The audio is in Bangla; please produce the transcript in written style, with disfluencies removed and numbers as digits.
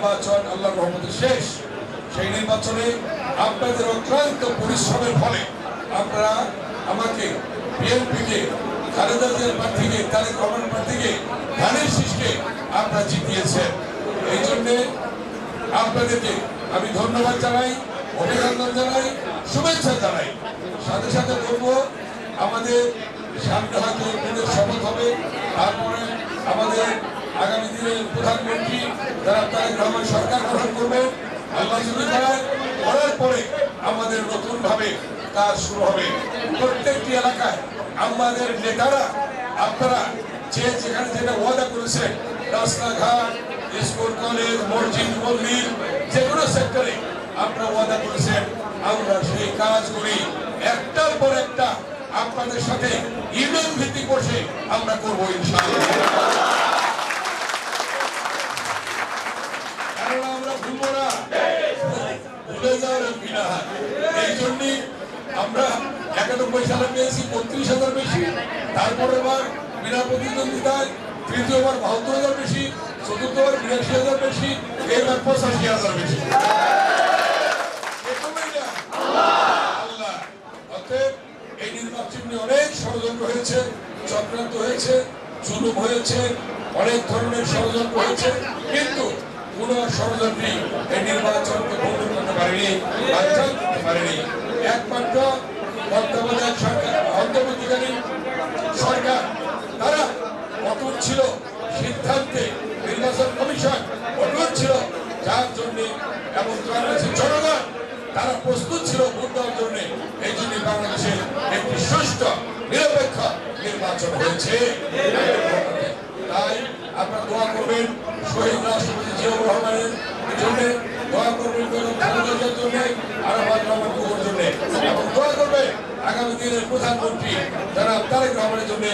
নির্বাচন আল্লাহর রহমতে শেষ। সেই নির্বাচনে আপনাদের অক্লান্ত পরিশ্রমের ফলে আপনারা আমাকে বিএনপিকে, খালেদা জিয়ার প্রার্থীকে, তারেক রহমান প্রার্থীকে, ধানের শীষকে আপনারা জিতিয়েছেন। এই জন্যে আপনাদেরকে আমি ধন্যবাদ জানাই, অভিনন্দন জানাই, শুভেচ্ছা জানাই। সাথে সাথে বলবো, আমাদের সামনে হয়তো শপথ হবে, তারপরে আমাদের আগামী দিনের প্রধানমন্ত্রী যারা তারেক রহমান সরকার গঠন করবে, আল্লাহ যদি করায়, করার পরে আমাদের নতুন ভাবে কাজ শুরু হবে। প্রত্যেকটি এলাকায় আমাদের নেতারা, আপনারা যে যেখানে যেটা ওয়াদা করেছেন, রাস্তাঘাট, স্কুল, কলেজ, মসজিদ, মন্দির, যে কোনো সেক্টরে আপনারা ওয়াদা করেছেন, আমরা সেই কাজগুলি একটার পর একটা আপনাদের সাথে ইমেল ভিত্তিক বসে আমরা করবো ইনশাআল্লাহ। কারণ আমরা ভুলবো না, ভুলে যাওয়ার বিনা। এই জন্যই আমরা 91 সালে পেয়েছি 32,000 বেশি, তারপরে আবার বিনা প্রতিদ্বন্দ্বিতায় তৃতীয়বার 72,000 বেশি, চতুর্থবার 82,000 বেশি, এবার 85,000 বেশি। এই নির্বাচন নিয়ে অনেক ষড়যন্ত্র হয়েছে, চক্রান্ত হয়েছে, জুলুম হয়েছে, অনেক ধরনের ষড়যন্ত্র হয়েছে, কিন্তু কোন ষড়যন্ত্রী এই নির্বাচনকে ভঙ্গ করতে পারেনি, বানচাল করতে পারেনি। একমাত্র তত্ত্বাবধায়ক সরকার, অন্তর্বর্তীকালীন সরকার, তারা অটুট ছিল সিদ্ধান্তে, নির্বাচন কমিশন অটুট ছিল, যার জন্য এবং বাংলাদেশের জনগণ তারা প্রস্তুত ছিল ভোট দেওয়ার জন্য। এই জন্য বাংলাদেশে একটি সুষ্ঠু নিরপেক্ষ নির্বাচন হয়েছে। তাই আপনারা দোয়া করবেন শহীদ রাষ্ট্রপতি জিয়াউর রহমানের জন্য, দোয়া করবেন খালেদার জন্য, আরাফাত রহমানের জন্য, এবং দোয়া করবেন আগামী দিনের প্রধানমন্ত্রী যারা তারেক রহমানের জন্য।